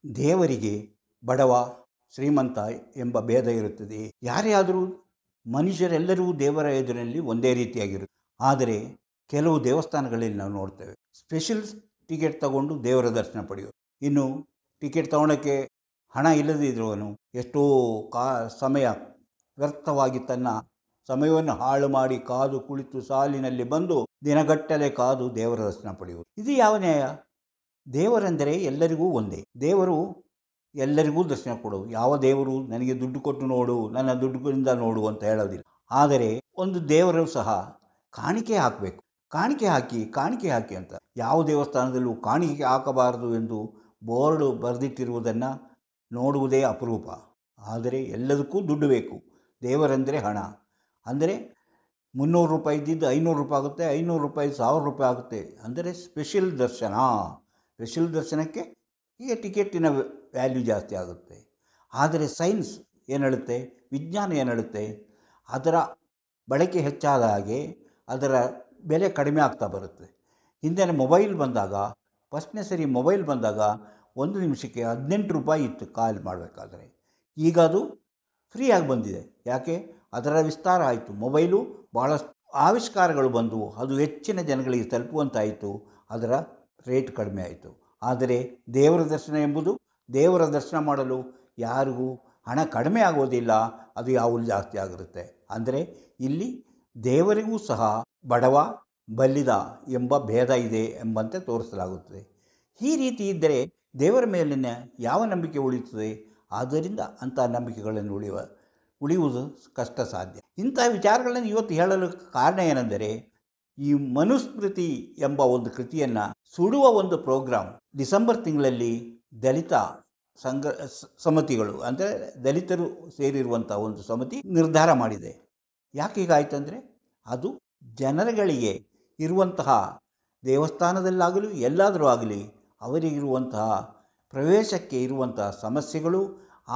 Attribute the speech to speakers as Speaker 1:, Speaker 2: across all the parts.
Speaker 1: ದೇವರಿಗೆ ಬಡವ ಶ್ರೀಮಂತ ಎಂಬ ಭೇದ ಇರುತ್ತದೆ. ಯಾರೇ ಆದರೂ ಮನುಷ್ಯರೆಲ್ಲರೂ ದೇವರ ಎದುರಿನಲ್ಲಿ ಒಂದೇ ರೀತಿಯಾಗಿರುತ್ತೆ. ಆದರೆ ಕೆಲವು ದೇವಸ್ಥಾನಗಳಲ್ಲಿ ನಾವು ನೋಡ್ತೇವೆ, ಸ್ಪೆಷಲ್ ಟಿಕೆಟ್ ತಗೊಂಡು ದೇವರ ದರ್ಶನ ಪಡೆಯೋದು. ಇನ್ನು ಟಿಕೆಟ್ ತಗೊಳ್ಳೋಕ್ಕೆ ಹಣ ಇಲ್ಲದಿದ್ದವನು ಎಷ್ಟೋ ಸಮಯ ವ್ಯರ್ಥವಾಗಿ ತನ್ನ ಸಮಯವನ್ನು ಹಾಳು ಮಾಡಿ ಕಾದು ಕುಳಿತು ಸಾಲಿನಲ್ಲಿ ಬಂದು ದಿನಗಟ್ಟಲೆ ಕಾದು ದೇವರ ದರ್ಶನ ಪಡೆಯುವುದು. ಇದು ಯಾವ ನ್ಯಾಯ? ದೇವರೆಂದರೆ ಎಲ್ಲರಿಗೂ ಒಂದೇ. ದೇವರು ಎಲ್ಲರಿಗೂ ದರ್ಶನ ಕೊಡೋದು. ಯಾವ ದೇವರು ನನಗೆ ದುಡ್ಡು ಕೊಟ್ಟು ನೋಡು, ನನ್ನ ದುಡ್ಡಿಂದ ನೋಡು ಅಂತ ಹೇಳೋದಿಲ್ಲ. ಆದರೆ ಒಂದು ದೇವರು ಸಹ ಕಾಣಿಕೆ ಹಾಕಬೇಕು. ಕಾಣಿಕೆ ಹಾಕಿ ಅಂತ ಯಾವ ದೇವಸ್ಥಾನದಲ್ಲೂ ಕಾಣಿಕೆ ಹಾಕಬಾರದು ಎಂದು ಬೋರ್ಡು ಬರೆದಿಟ್ಟಿರುವುದನ್ನು ನೋಡುವುದೇ ಅಪರೂಪ. ಆದರೆ ಎಲ್ಲದಕ್ಕೂ ದುಡ್ಡು ಬೇಕು. ದೇವರೆಂದರೆ ಹಣ. ಅಂದರೆ 300 ರೂಪಾಯಿ ಇದ್ದಿದ್ದು 500 ರೂಪಾಯಿ ಆಗುತ್ತೆ, 500 ರೂಪಾಯಿ 1000 ರೂಪಾಯಿ ಆಗುತ್ತೆ. ಅಂದರೆ ಸ್ಪೆಷಲ್ ದರ್ಶನಕ್ಕೆ ಈಗ ಟಿಕೆಟಿನ ವ್ಯಾಲ್ಯೂ ಜಾಸ್ತಿ ಆಗುತ್ತೆ. ಆದರೆ ಸೈನ್ಸ್ ಏನು ಹೇಳುತ್ತೆ, ವಿಜ್ಞಾನ ಏನು ಹೇಳುತ್ತೆ, ಅದರ ಬಳಕೆ ಹೆಚ್ಚಾದ ಹಾಗೆ ಅದರ ಬೆಲೆ ಕಡಿಮೆ ಆಗ್ತಾ ಬರುತ್ತೆ. ಹಿಂದೆ ಮೊಬೈಲ್ ಬಂದಾಗ, ಫಸ್ಟ್ನೇ ಸರಿ ಮೊಬೈಲ್ ಬಂದಾಗ 1 ನಿಮಿಷಕ್ಕೆ 18 ರೂಪಾಯಿ ಇತ್ತು ಕಾಲ್ ಮಾಡಬೇಕಾದ್ರೆ. ಈಗ ಅದು ಫ್ರೀಯಾಗಿ ಬಂದಿದೆ. ಯಾಕೆ? ಅದರ ವಿಸ್ತಾರ ಆಯಿತು. ಮೊಬೈಲು ಭಾಳಷ್ಟು ಆವಿಷ್ಕಾರಗಳು ಬಂದವು, ಅದು ಹೆಚ್ಚಿನ ಜನಗಳಿಗೆ ತಲುಪುವಂತಾಯಿತು, ಅದರ ರೇಟ್ ಕಡಿಮೆ ಆಯಿತು. ಆದರೆ ದೇವರ ದರ್ಶನ ಎಂಬುದು, ದೇವರ ದರ್ಶನ ಮಾಡಲು ಯಾರಿಗೂ ಹಣ ಕಡಿಮೆ ಆಗೋದಿಲ್ಲ, ಅದು ಯಾವಾಗಲೂ ಜಾಸ್ತಿ ಆಗಿರುತ್ತೆ. ಅಂದರೆ ಇಲ್ಲಿ ದೇವರಿಗೂ ಸಹ ಬಡವ ಬಲ್ಲಿದ ಎಂಬ ಭೇದ ಇದೆ ಎಂಬಂತೆ ತೋರಿಸಲಾಗುತ್ತದೆ. ಈ ರೀತಿ ಇದ್ದರೆ ದೇವರ ಮೇಲಿನ ಯಾವ ನಂಬಿಕೆ ಉಳಿಯುತ್ತದೆ? ಆದ್ದರಿಂದ ಅಂಥ ನಂಬಿಕೆಗಳನ್ನು ಉಳಿಯುವುದು ಕಷ್ಟ ಸಾಧ್ಯ. ಇಂಥ ವಿಚಾರಗಳನ್ನು ಇವತ್ತು ಹೇಳಲು ಕಾರಣ ಏನೆಂದರೆ, ಈ ಮನುಸ್ಮೃತಿ ಎಂಬ ಒಂದು ಕೃತಿಯನ್ನು ಸುಡುವ ಒಂದು ಪ್ರೋಗ್ರಾಮ್ ಡಿಸೆಂಬರ್ ತಿಂಗಳಲ್ಲಿ ದಲಿತ ಸಮಿತಿಗಳು, ಅಂದರೆ ದಲಿತರು ಸೇರಿರುವಂಥ ಒಂದು ಸಮಿತಿ ನಿರ್ಧಾರ ಮಾಡಿದೆ. ಯಾಕೆ ಹೀಗಾಯ್ತಂದರೆ, ಅದು ಜನರುಗಳಿಗೆ ಇರುವಂತಹ ದೇವಸ್ಥಾನದಲ್ಲಾಗಲಿ ಎಲ್ಲಾದರೂ ಆಗಲಿ ಅವರಿಗಿರುವಂತಹ ಪ್ರವೇಶಕ್ಕೆ ಇರುವಂತಹ ಸಮಸ್ಯೆಗಳು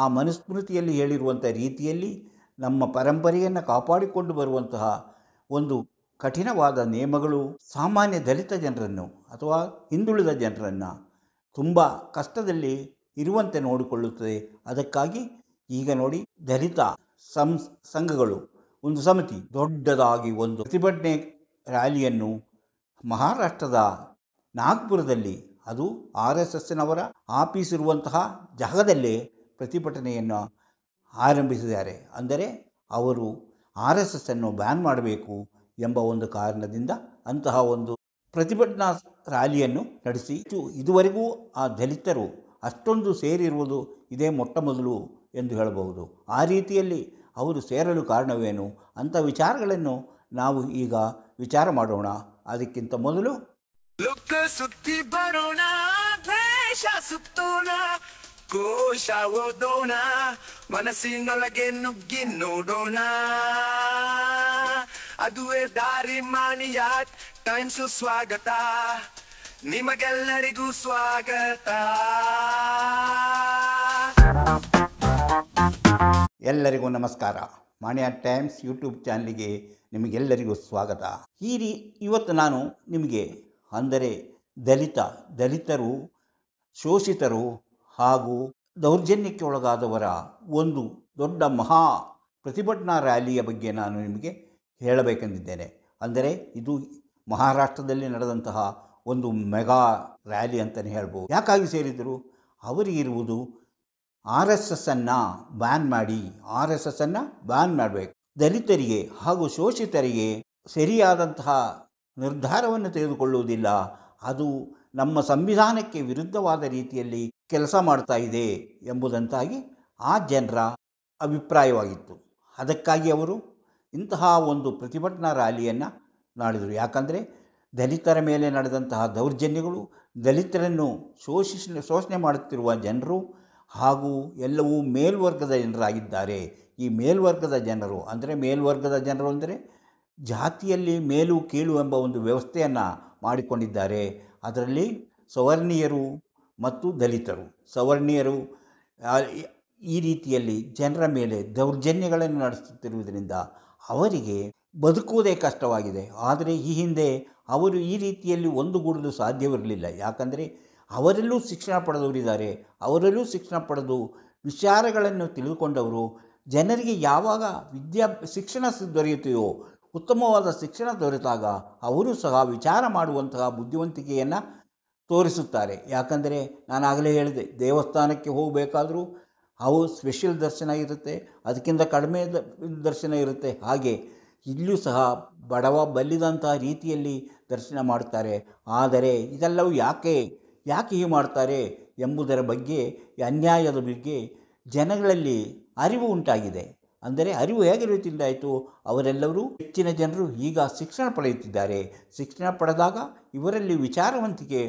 Speaker 1: ಆ ಮನುಸ್ಮೃತಿಯಲ್ಲಿ ಹೇಳಿರುವಂಥ ರೀತಿಯಲ್ಲಿ ನಮ್ಮ ಪರಂಪರೆಯನ್ನು ಕಾಪಾಡಿಕೊಂಡು ಬರುವಂತಹ ಒಂದು ಕಠಿಣವಾದ ನಿಯಮಗಳು ಸಾಮಾನ್ಯ ದಲಿತ ಜನರನ್ನು ಅಥವಾ ಹಿಂದುಳಿದ ಜನರನ್ನು ತುಂಬ ಕಷ್ಟದಲ್ಲಿ ಇರುವಂತೆ ನೋಡಿಕೊಳ್ಳುತ್ತದೆ. ಅದಕ್ಕಾಗಿ ಈಗ ನೋಡಿ, ದಲಿತ ಸಂಘಗಳು ಒಂದು ಸಮಿತಿ ದೊಡ್ಡದಾಗಿ ಒಂದು ಪ್ರತಿಭಟನೆ ರ್ಯಾಲಿಯನ್ನು ಮಹಾರಾಷ್ಟ್ರದ ನಾಗ್ಪುರದಲ್ಲಿ, ಅದು RSSನವರ ಆಫೀಸ್ ಇರುವಂತಹ ಜಾಗದಲ್ಲೇ ಪ್ರತಿಭಟನೆಯನ್ನು ಆರಂಭಿಸಿದ್ದಾರೆ. ಅಂದರೆ ಅವರು RSSನ್ನು ಬ್ಯಾನ್ ಮಾಡಬೇಕು ಎಂಬ ಒಂದು ಕಾರಣದಿಂದ ಅಂತಹ ಒಂದು ಪ್ರತಿಭಟನಾ ರ್ಯಾಲಿಯನ್ನು ನಡೆಸಿ, ಇದುವರೆಗೂ ಆ ದಲಿತರು ಅಷ್ಟೊಂದು ಸೇರಿರುವುದು ಇದೇ ಮೊಟ್ಟ ಮೊದಲು ಎಂದು ಹೇಳಬಹುದು. ಆ ರೀತಿಯಲ್ಲಿ ಅವರು ಸೇರಲು ಕಾರಣವೇನು ಅಂಥ ವಿಚಾರಗಳನ್ನು ನಾವು ಈಗ ವಿಚಾರ ಮಾಡೋಣ. ಅದಕ್ಕಿಂತ ಮೊದಲು
Speaker 2: ಸುತ್ತಿ ಬರೋಣ, ದ್ವೇಷ ಸುತ್ತೋಣ, ಕೋಶ ಓದೋಣ, ಮನಸ್ಸಿನೊಳಗೆ ನುಗ್ಗಿ ನೋಡೋಣ. ಅದುವೇ ದಾರಿ ಮಾಣಿಯ ಟೈಮ್ಸ್. ಸ್ವಾಗತ ನಿಮಗೆಲ್ಲರಿಗೂ ಸ್ವಾಗತ.
Speaker 1: ಎಲ್ಲರಿಗೂ ನಮಸ್ಕಾರ. ಮಾಣಿಯ ಟೈಮ್ಸ್ ಯೂಟ್ಯೂಬ್ ಚಾನಲ್ಗೆ ನಿಮಗೆಲ್ಲರಿಗೂ ಸ್ವಾಗತ. ಇವತ್ತು ನಾನು ನಿಮಗೆ, ಅಂದರೆ ದಲಿತರು, ಶೋಷಿತರು ಹಾಗೂ ದೌರ್ಜನ್ಯಕ್ಕೆ ಒಳಗಾದವರ ಒಂದು ದೊಡ್ಡ ಮಹಾ ಪ್ರತಿಭಟನಾ ರ್ಯಾಲಿಯ ಬಗ್ಗೆ ನಾನು ನಿಮಗೆ ಹೇಳಬೇಕೆಂದಿದ್ದೇನೆ. ಅಂದರೆ ಇದು ಮಹಾರಾಷ್ಟ್ರದಲ್ಲಿ ನಡೆದಂತಹ ಒಂದು ಮೆಗಾ ರ್ಯಾಲಿ ಅಂತಲೇ ಹೇಳ್ಬೋದು. ಯಾಕಾಗಿ ಸೇರಿದರು? ಅವರಿಗಿರುವುದು RSSನ್ನು ಬ್ಯಾನ್ ಮಾಡಬೇಕು. ದಲಿತರಿಗೆ ಹಾಗೂ ಶೋಷಿತರಿಗೆ ಸರಿಯಾದಂತಹ ನಿರ್ಧಾರವನ್ನು ತೆಗೆದುಕೊಳ್ಳುವುದಿಲ್ಲ, ಅದು ನಮ್ಮ ಸಂವಿಧಾನಕ್ಕೆ ವಿರುದ್ಧವಾದ ರೀತಿಯಲ್ಲಿ ಕೆಲಸ ಮಾಡ್ತಾ ಇದೆ ಎಂಬುದಂತಾಗಿ ಆ ಜನರ ಅಭಿಪ್ರಾಯವಾಗಿತ್ತು. ಅದಕ್ಕಾಗಿ ಅವರು ಇಂತಹ ಒಂದು ಪ್ರತಿಭಟನಾ ರ್ಯಾಲಿಯನ್ನು ಮಾಡಿದರು. ಯಾಕಂದರೆ ದಲಿತರ ಮೇಲೆ ನಡೆದಂತಹ ದೌರ್ಜನ್ಯಗಳು, ದಲಿತರನ್ನು ಶೋಷಣೆ ಮಾಡುತ್ತಿರುವ ಜನರು ಹಾಗೂ ಎಲ್ಲವೂ ಮೇಲ್ವರ್ಗದ ಜನರಾಗಿದ್ದಾರೆ. ಈ ಮೇಲ್ವರ್ಗದ ಜನರು ಅಂದರೆ ಜಾತಿಯಲ್ಲಿ ಮೇಲು ಕೀಳು ಎಂಬ ಒಂದು ವ್ಯವಸ್ಥೆಯನ್ನು ಮಾಡಿಕೊಂಡಿದ್ದಾರೆ. ಅದರಲ್ಲಿ ಸವರ್ಣೀಯರು ಮತ್ತು ದಲಿತರು. ಸವರ್ಣೀಯರು ಈ ರೀತಿಯಲ್ಲಿ ಜನರ ಮೇಲೆ ದೌರ್ಜನ್ಯಗಳನ್ನು ನಡೆಸುತ್ತಿರುವುದರಿಂದ ಅವರಿಗೆ ಬದುಕುವುದೇ ಕಷ್ಟವಾಗಿದೆ. ಆದರೆ ಈ ಹಿಂದೆ ಅವರು ಈ ರೀತಿಯಲ್ಲಿ ಒಂದುಗೂಡಲು ಸಾಧ್ಯವಿರಲಿಲ್ಲ. ಯಾಕಂದರೆ ಅವರಲ್ಲೂ ಶಿಕ್ಷಣ ಪಡೆದವರಿದ್ದಾರೆ. ಅವರಲ್ಲೂ ಶಿಕ್ಷಣ ಪಡೆದು ವಿಚಾರಗಳನ್ನು ತಿಳಿದುಕೊಂಡವರು. ಜನರಿಗೆ ಯಾವಾಗ ಶಿಕ್ಷಣ ದೊರೆಯುತ್ತೆಯೋ, ಉತ್ತಮವಾದ ಶಿಕ್ಷಣ ದೊರೆತಾಗ ಅವರು ಸಹ ವಿಚಾರ ಮಾಡುವಂತಹ ಬುದ್ಧಿವಂತಿಕೆಯನ್ನು ತೋರಿಸುತ್ತಾರೆ. ಯಾಕಂದರೆ ನಾನಾಗಲೇ ಹೇಳಿದೆ, ದೇವಸ್ಥಾನಕ್ಕೆ ಹೋಗಬೇಕಾದರೂ ಅವು ಸ್ಪೆಷಲ್ ದರ್ಶನ ಇರುತ್ತೆ, ಅದಕ್ಕಿಂತ ಕಡಿಮೆ ದರ್ಶನ ಇರುತ್ತೆ. ಹಾಗೆ ಇಲ್ಲೂ ಸಹ ಬಡವ ಬಲ್ಲಿದಂಥ ರೀತಿಯಲ್ಲಿ ದರ್ಶನ ಮಾಡ್ತಾರೆ. ಆದರೆ ಇದೆಲ್ಲವೂ ಯಾಕೆ ಹೀಗೆ ಮಾಡ್ತಾರೆ ಎಂಬುದರ ಬಗ್ಗೆ, ಅನ್ಯಾಯದ ಬಗ್ಗೆ ಜನಗಳಲ್ಲಿ ಅರಿವು ಉಂಟಾಗಿದೆ. ಅಂದರೆ ಅರಿವು ಹೇಗೆ ರೀತಿಯಿಂದಾಯಿತು? ಅವರೆಲ್ಲರೂ ಹೆಚ್ಚಿನ ಜನರು ಈಗ ಶಿಕ್ಷಣ ಪಡೆಯುತ್ತಿದ್ದಾರೆ. ಶಿಕ್ಷಣ ಪಡೆದಾಗ ಇವರಲ್ಲಿ ವಿಚಾರವಂತಿಕೆ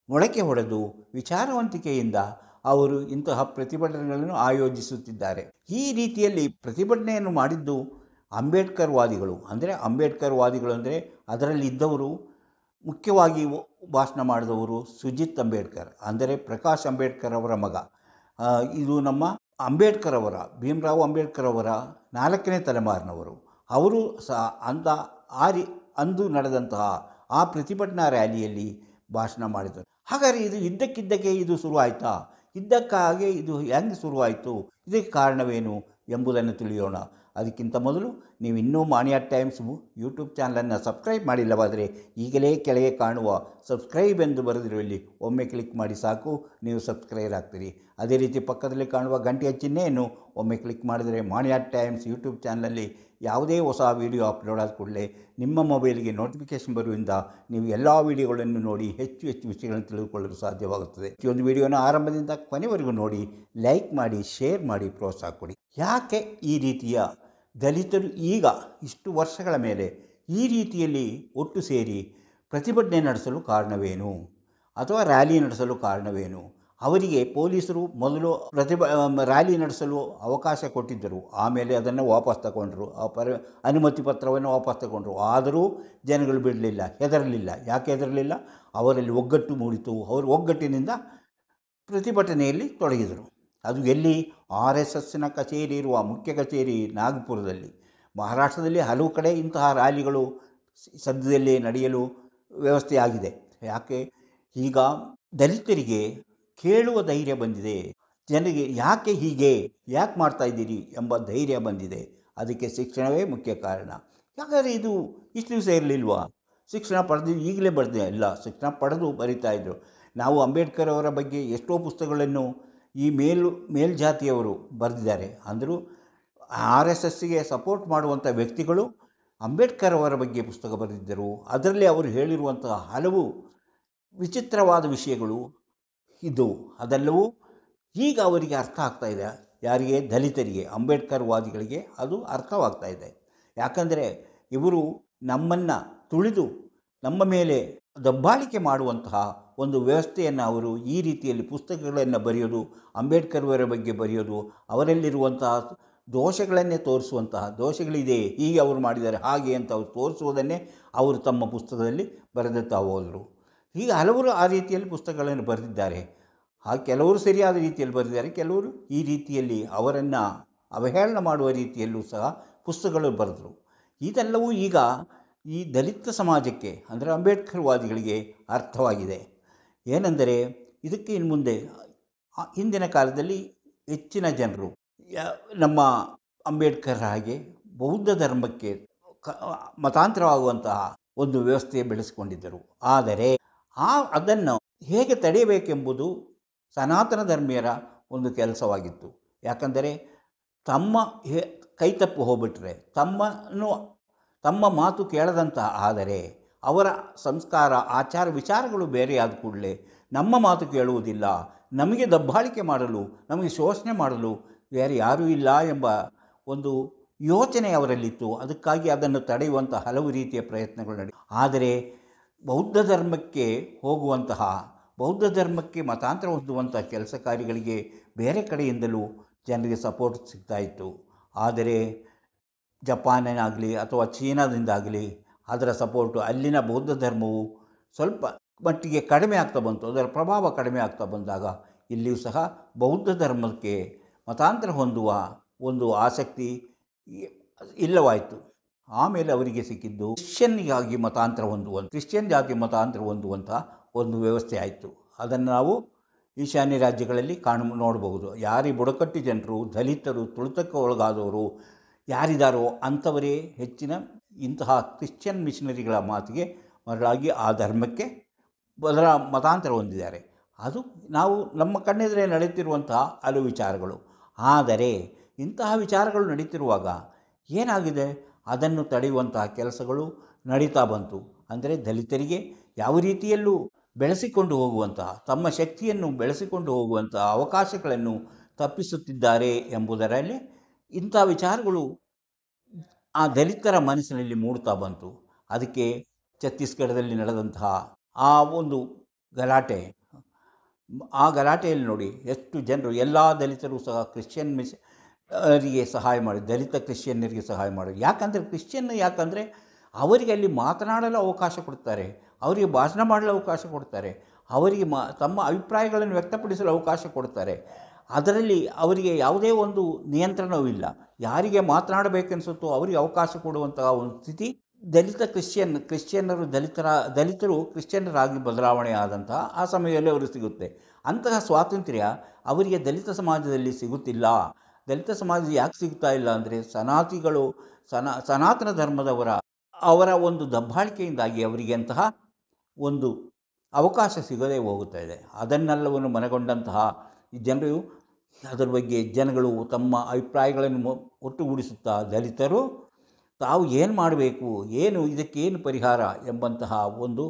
Speaker 1: ಮೊಳಕೆ ಹೊಡೆದು ವಿಚಾರವಂತಿಕೆಯಿಂದ ಅವರು ಇಂತಹ ಪ್ರತಿಭಟನೆಗಳನ್ನು ಆಯೋಜಿಸುತ್ತಿದ್ದಾರೆ. ಈ ರೀತಿಯಲ್ಲಿ ಪ್ರತಿಭಟನೆಯನ್ನು ಮಾಡಿದ್ದು ಅಂಬೇಡ್ಕರ್ವಾದಿಗಳು. ಅಂದರೆ ಅದರಲ್ಲಿ ಇದ್ದವರು ಮುಖ್ಯವಾಗಿ ಭಾಷಣ ಮಾಡಿದವರು ಸುಜಿತ್ ಅಂಬೇಡ್ಕರ್, ಅಂದರೆ ಪ್ರಕಾಶ್ ಅಂಬೇಡ್ಕರ್ ಅವರ ಮಗ. ಇದು ನಮ್ಮ ಅಂಬೇಡ್ಕರ್ ಅವರ, ಭೀಮರಾವ್ ಅಂಬೇಡ್ಕರ್ ಅವರ 4ನೇ ತಲೆಮಾರಿನವರು. ಅವರು ಸಹ ಅಂದು ನಡೆದಂತಹ ಆ ಪ್ರತಿಭಟನಾ ರ್ಯಾಲಿಯಲ್ಲಿ ಭಾಷಣ ಮಾಡಿದರು. ಹಾಗಾದರೆ ಇದು ಇದ್ದಕ್ಕಿದ್ದಕ್ಕೆ ಇದು ಶುರುವಾಯಿತಾ? ಇದ್ದಕ್ಕಾಗೆ ಇದು ಹೆಂಗೆ ಶುರುವಾಯಿತು? ಇದಕ್ಕೆ ಕಾರಣವೇನು ಎಂಬುದನ್ನು ತಿಳಿಯೋಣ. ಅದಕ್ಕಿಂತ ಮೊದಲು ನೀವು ಇನ್ನೂ ಮಾಣಿಯಾ ಟೈಮ್ಸ್ ಯೂಟ್ಯೂಬ್ ಚಾನಲನ್ನು ಸಬ್ಸ್ಕ್ರೈಬ್ ಮಾಡಿಲ್ಲವಾದರೆ ಈಗಲೇ ಕೆಳಗೆ ಕಾಣುವ ಸಬ್ಸ್ಕ್ರೈಬ್ ಎಂದು ಬರೆದಿರುವಲ್ಲಿ ಒಮ್ಮೆ ಕ್ಲಿಕ್ ಮಾಡಿ ಸಾಕು, ನೀವು ಸಬ್ಸ್ಕ್ರೈಬ್ ಆಗ್ತೀರಿ. ಅದೇ ರೀತಿ ಪಕ್ಕದಲ್ಲಿ ಕಾಣುವ ಗಂಟೆಯ ಚಿಹ್ನೆಯನ್ನು ಒಮ್ಮೆ ಕ್ಲಿಕ್ ಮಾಡಿದರೆ ಮಾಣಿಯಾ ಟೈಮ್ಸ್ ಯೂಟ್ಯೂಬ್ ಚಾನಲಲ್ಲಿ ಯಾವುದೇ ಹೊಸ ವೀಡಿಯೋ ಅಪ್ಲೋಡ್ ಆದ ಕೂಡಲೇ ನಿಮ್ಮ ಮೊಬೈಲ್ಗೆ ನೋಟಿಫಿಕೇಷನ್ ಬರುವುದರಿಂದ ನೀವು ಎಲ್ಲ ವೀಡಿಯೋಗಳನ್ನು ನೋಡಿ ಹೆಚ್ಚು ವಿಷಯಗಳನ್ನು ತಿಳಿದುಕೊಳ್ಳಲು ಸಾಧ್ಯವಾಗುತ್ತದೆ. ಪ್ರತಿಯೊಂದು ವೀಡಿಯೋನ ಆರಂಭದಿಂದ ಕೊನೆವರೆಗೂ ನೋಡಿ, ಲೈಕ್ ಮಾಡಿ, ಶೇರ್ ಮಾಡಿ, ಪ್ರೋತ್ಸಾಹ ಕೊಡಿ. ಯಾಕೆ ಈ ರೀತಿಯ ದಲಿತರು ಈಗ ಇಷ್ಟು ವರ್ಷಗಳ ಮೇಲೆ ಈ ರೀತಿಯಲ್ಲಿ ಒಟ್ಟು ಸೇರಿ ಪ್ರತಿಭಟನೆ ನಡೆಸಲು ಕಾರಣವೇನು, ಅಥವಾ ರ್ಯಾಲಿ ನಡೆಸಲು ಕಾರಣವೇನು? ಅವರಿಗೆ ಪೊಲೀಸರು ಮೊದಲು ರ್ಯಾಲಿ ನಡೆಸಲು ಅವಕಾಶ ಕೊಟ್ಟಿದ್ದರು, ಆಮೇಲೆ ಅದನ್ನು ವಾಪಸ್ ತಗೊಂಡ್ರು, ಅನುಮತಿ ಪತ್ರವನ್ನು ವಾಪಸ್ ತಗೊಂಡ್ರು. ಆದರೂ ಜನಗಳು ಬಿಡಲಿಲ್ಲ, ಹೆದರಲಿಲ್ಲ. ಯಾಕೆ ಹೆದರಲಿಲ್ಲ? ಅವರಲ್ಲಿ ಒಗ್ಗಟ್ಟು ಮೂಡಿತು. ಅವರು ಒಗ್ಗಟ್ಟಿನಿಂದ ಪ್ರತಿಭಟನೆಯಲ್ಲಿ ತೊಡಗಿದರು. ಅದು ಎಲ್ಲಿ? RSSನ ಕಚೇರಿ ಇರುವ ಮುಖ್ಯ ಕಚೇರಿ ನಾಗ್ಪುರದಲ್ಲಿ. ಮಹಾರಾಷ್ಟ್ರದಲ್ಲಿ ಹಲವು ಕಡೆ ಇಂತಹ ರ್ಯಾಲಿಗಳು ಸದ್ಯದಲ್ಲೇ ನಡೆಯಲು ವ್ಯವಸ್ಥೆ ಆಗಿದೆ. ಯಾಕೆ? ಈಗ ದಲಿತರಿಗೆ ಕೇಳುವ ಧೈರ್ಯ ಬಂದಿದೆ. ಜನರಿಗೆ ಯಾಕೆ ಮಾಡ್ತಾ ಇದ್ದೀರಿ ಎಂಬ ಧೈರ್ಯ ಬಂದಿದೆ. ಅದಕ್ಕೆ ಶಿಕ್ಷಣವೇ ಮುಖ್ಯ ಕಾರಣ. ಯಾಕಂದರೆ ಇದು ಇಷ್ಟು ದಿವಸ ಇರಲಿಲ್ವಾ? ಶಿಕ್ಷಣ ಪಡೆದು ಈಗಲೇ ಬರೆದಿದೆ ಇಲ್ಲ, ಶಿಕ್ಷಣ ಪಡೆದು ಬರಿತಾ ಇದ್ದರು. ನಾವು ಅಂಬೇಡ್ಕರ್ ಅವರ ಬಗ್ಗೆ ಎಷ್ಟೋ ಪುಸ್ತಕಗಳನ್ನು ಈ ಮೇಲ್ಜಾತಿಯವರು ಬರೆದಿದ್ದಾರೆ. ಅಂದರೂ RSSಗೆ ಸಪೋರ್ಟ್ ಮಾಡುವಂಥ ವ್ಯಕ್ತಿಗಳು ಅಂಬೇಡ್ಕರ್ ಅವರ ಬಗ್ಗೆ ಪುಸ್ತಕ ಬರೆದಿದ್ದರು. ಅದರಲ್ಲಿ ಅವರು ಹೇಳಿರುವಂತಹ ಹಲವು ವಿಚಿತ್ರವಾದ ವಿಷಯಗಳು ಇದ್ದವು. ಅದೆಲ್ಲವೂ ಈಗ ಅವರಿಗೆ ಅರ್ಥ ಆಗ್ತಾ ಇದೆ. ಯಾರಿಗೆ? ದಲಿತರಿಗೆ, ಅಂಬೇಡ್ಕರ್ ವಾದಿಗಳಿಗೆ ಅದು ಅರ್ಥವಾಗ್ತಾ ಇದೆ. ಯಾಕಂದರೆ ಇವರು ನಮ್ಮನ್ನು ತುಳಿದು ನಮ್ಮ ಮೇಲೆ ದಬ್ಬಾಳಿಕೆ ಮಾಡುವಂತಹ ಒಂದು ವ್ಯವಸ್ಥೆಯನ್ನು ಅವರು ಈ ರೀತಿಯಲ್ಲಿ ಪುಸ್ತಕಗಳನ್ನು ಬರೆಯೋದು, ಅಂಬೇಡ್ಕರ್ ಅವರ ಬಗ್ಗೆ ಬರೆಯೋದು, ಅವರಲ್ಲಿರುವಂತಹ ದೋಷಗಳನ್ನೇ ತೋರಿಸುವಂತಹ, ದೋಷಗಳಿದೆ, ಹೀಗೆ ಅವರು ಮಾಡಿದ್ದಾರೆ, ಹಾಗೆ ಅಂತ ಅವರು ತೋರಿಸುವುದನ್ನೇ ಅವರು ತಮ್ಮ ಪುಸ್ತಕದಲ್ಲಿ ಬರೆದುತ್ತಾ ಹೋದರು. ಹೀಗೆ ಹಲವರು ಆ ರೀತಿಯಲ್ಲಿ ಪುಸ್ತಕಗಳನ್ನು ಬರೆದಿದ್ದಾರೆ. ಕೆಲವರು ಸರಿಯಾದ ರೀತಿಯಲ್ಲಿ ಬರೆದಿದ್ದಾರೆ, ಕೆಲವರು ಈ ರೀತಿಯಲ್ಲಿ ಅವರನ್ನು ಅವಹೇಳನ ಮಾಡುವ ರೀತಿಯಲ್ಲೂ ಸಹ ಪುಸ್ತಕಗಳು ಬರೆದರು. ಇದೆಲ್ಲವೂ ಈಗ ಈ ದಲಿತ ಸಮಾಜಕ್ಕೆ, ಅಂದರೆ ಅಂಬೇಡ್ಕರ್ ವಾದಿಗಳಿಗೆ ಅರ್ಥವಾಗಿದೆ. ಏನೆಂದರೆ ಇದಕ್ಕೆ ಇನ್ನು ಮುಂದೆ ಹಿಂದಿನ ಕಾಲದಲ್ಲಿ ಹೆಚ್ಚಿನ ಜನರು ನಮ್ಮ ಅಂಬೇಡ್ಕರ್ ಹಾಗೆ ಬೌದ್ಧ ಧರ್ಮಕ್ಕೆ ಮತಾಂತರವಾಗುವಂತಹ ಒಂದು ವ್ಯವಸ್ಥೆ ಬೆಳೆಸಿಕೊಂಡಿದ್ದರು. ಆದರೆ ಅದನ್ನು ಹೇಗೆ ತಡೆಯಬೇಕೆಂಬುದು ಸನಾತನ ಧರ್ಮೀಯರ ಒಂದು ಕೆಲಸವಾಗಿತ್ತು. ಯಾಕಂದರೆ ತಮ್ಮ ಕೈತಪ್ಪು ಹೋಗ್ಬಿಟ್ರೆ, ತಮ್ಮ ಮಾತು ಕೇಳದಂತಹ ಆದರೆ, ಅವರ ಸಂಸ್ಕಾರ ಆಚಾರ ವಿಚಾರಗಳು ಬೇರೆ ಆದ ಕೂಡಲೇ ನಮ್ಮ ಮಾತು ಕೇಳುವುದಿಲ್ಲ, ನಮಗೆ ದಬ್ಬಾಳಿಕೆ ಮಾಡಲು, ನಮಗೆ ಶೋಷಣೆ ಮಾಡಲು ಬೇರೆ ಯಾರೂ ಇಲ್ಲ ಎಂಬ ಒಂದು ಯೋಚನೆ ಅವರಲ್ಲಿತ್ತು. ಅದಕ್ಕಾಗಿ ಅದನ್ನು ತಡೆಯುವಂಥ ಹಲವು ರೀತಿಯ ಪ್ರಯತ್ನಗಳು ಆದರೆ ಬೌದ್ಧ ಧರ್ಮಕ್ಕೆ ಬೌದ್ಧ ಧರ್ಮಕ್ಕೆ ಮತಾಂತರ ಹೊಂದುವಂಥ ಕೆಲಸ ಕಾರ್ಯಗಳಿಗೆ ಬೇರೆ ಕಡೆಯಿಂದಲೂ ಜನರಿಗೆ ಸಪೋರ್ಟ್ ಸಿಗ್ತಾಯಿತ್ತು. ಆದರೆ ಜಪಾನಿನಾಗಲಿ ಅಥವಾ ಚೀನಾದಿಂದಾಗಲಿ ಅದರ ಸಪೋರ್ಟು, ಅಲ್ಲಿನ ಬೌದ್ಧ ಧರ್ಮವು ಸ್ವಲ್ಪ ಮಟ್ಟಿಗೆ ಕಡಿಮೆ ಆಗ್ತಾ ಬಂತು. ಅದರ ಪ್ರಭಾವ ಕಡಿಮೆ ಆಗ್ತಾ ಬಂದಾಗ ಇಲ್ಲಿಯೂ ಸಹ ಬೌದ್ಧ ಧರ್ಮಕ್ಕೆ ಮತಾಂತರ ಹೊಂದುವ ಒಂದು ಆಸಕ್ತಿ ಇಲ್ಲವಾಯಿತು. ಆಮೇಲೆ ಅವರಿಗೆ ಸಿಕ್ಕಿದ್ದು ಕ್ರಿಶ್ಚಿಯನ್ ಜಾತಿ ಮತಾಂತರ ಹೊಂದುವಂಥ ಒಂದು ವ್ಯವಸ್ಥೆ ಆಯಿತು. ಅದನ್ನು ನಾವು ಈಶಾನ್ಯ ರಾಜ್ಯಗಳಲ್ಲಿ ನೋಡಬಹುದು. ಯಾರಿ ಬುಡಕಟ್ಟು ಜನರು, ದಲಿತರು, ತುಳಿತಕ್ಕೆ ಒಳಗಾದವರು ಯಾರಿದ್ದಾರೋ ಅಂಥವರೇ ಹೆಚ್ಚಿನ ಇಂತಹ ಕ್ರಿಶ್ಚಿಯನ್ ಮಿಷನರಿಗಳ ಮಾತಿಗೆ ಮರಳಾಗಿ ಆ ಧರ್ಮಕ್ಕೆ ಮತಾಂತರ ಹೊಂದಿದ್ದಾರೆ. ಅದು ನಾವು ನಮ್ಮ ಕಣ್ಣೆದುರೇ ನಡೆಯುತ್ತಿರುವಂತಹ ಹಲವು ವಿಚಾರಗಳು. ಆದರೆ ಇಂತಹ ವಿಚಾರಗಳು ನಡೀತಿರುವಾಗ ಏನಾಗಿದೆ, ಅದನ್ನು ತಡೆಯುವಂತಹ ಕೆಲಸಗಳು ನಡೀತಾ ಬಂತು. ಅಂದರೆ ದಲಿತರಿಗೆ ಯಾವ ರೀತಿಯಲ್ಲೂ ಬೆಳೆಸಿಕೊಂಡು ಹೋಗುವಂತಹ, ತಮ್ಮ ಶಕ್ತಿಯನ್ನು ಬೆಳೆಸಿಕೊಂಡು ಹೋಗುವಂತಹ ಅವಕಾಶಗಳನ್ನು ತಪ್ಪಿಸುತ್ತಿದ್ದಾರೆ ಎಂಬುದರಲ್ಲಿ ಇಂಥ ವಿಚಾರಗಳು ಆ ದಲಿತರ ಮನಸ್ಸಿನಲ್ಲಿ ಮೂಡ್ತಾ ಬಂತು. ಅದಕ್ಕೆ ಛತ್ತೀಸ್ಗಢದಲ್ಲಿ ನಡೆದಂತಹ ಆ ಒಂದು ಗಲಾಟೆ, ಆ ಗಲಾಟೆಯಲ್ಲಿ ನೋಡಿ ಎಷ್ಟು ಜನರು, ಎಲ್ಲ ದಲಿತರು ಸಹ ಕ್ರಿಶ್ಚಿಯನ್ರಿಗೆ ಸಹಾಯ ಮಾಡಿ, ದಲಿತ ಕ್ರಿಶ್ಚಿಯನ್ನರಿಗೆ ಸಹಾಯ ಮಾಡಿ. ಯಾಕಂದರೆ ಅವರಿಗೆ ಅಲ್ಲಿ ಮಾತನಾಡಲು ಅವಕಾಶ ಕೊಡ್ತಾರೆ, ಅವರಿಗೆ ಭಾಷಣ ಮಾಡಲು ಅವಕಾಶ ಕೊಡ್ತಾರೆ, ಅವರಿಗೆ ತಮ್ಮ ಅಭಿಪ್ರಾಯಗಳನ್ನು ವ್ಯಕ್ತಪಡಿಸಲು ಅವಕಾಶ ಕೊಡ್ತಾರೆ. ಅದರಲ್ಲಿ ಅವರಿಗೆ ಯಾವುದೇ ಒಂದು ನಿಯಂತ್ರಣವೂ ಇಲ್ಲ. ಯಾರಿಗೆ ಮಾತನಾಡಬೇಕೆನಿಸುತ್ತೋ ಅವರಿಗೆ ಅವಕಾಶ ಕೊಡುವಂತಹ ಒಂದು ಸ್ಥಿತಿ ಕ್ರಿಶ್ಚಿಯನ್ನರು ದಲಿತರು ಕ್ರಿಶ್ಚಿಯನ್ನರಾಗಿ ಬದಲಾವಣೆ ಆದಂತಹ ಆ ಸಮಯದಲ್ಲಿ ಅವರಿಗೆ ಸಿಗುತ್ತೆ. ಅಂತಹ ಸ್ವಾತಂತ್ರ್ಯ ಅವರಿಗೆ ದಲಿತ ಸಮಾಜದಲ್ಲಿ ಸಿಗುತ್ತಿಲ್ಲ. ದಲಿತ ಸಮಾಜ ಯಾಕೆ ಸಿಗ್ತಾ ಇಲ್ಲ ಅಂದರೆ ಸನಾತನ ಅವರ ಒಂದು ದಬ್ಬಾಳಿಕೆಯಿಂದಾಗಿ ಅವರಿಗೆ ಅಂತಹ ಒಂದು ಅವಕಾಶ ಸಿಗದೇ ಹೋಗುತ್ತಾ ಇದೆ. ಅದನ್ನೆಲ್ಲವನ್ನು ಮನಗೊಂಡಂತಹ ಜನರು, ಅದರ ಬಗ್ಗೆ ಜನಗಳು ತಮ್ಮ ಅಭಿಪ್ರಾಯಗಳನ್ನು ಒಟ್ಟುಗೂಡಿಸುತ್ತಾ ದಲಿತರು ತಾವು ಏನು ಮಾಡಬೇಕು, ಇದಕ್ಕೇನು ಪರಿಹಾರ ಎಂಬಂತಹ ಒಂದು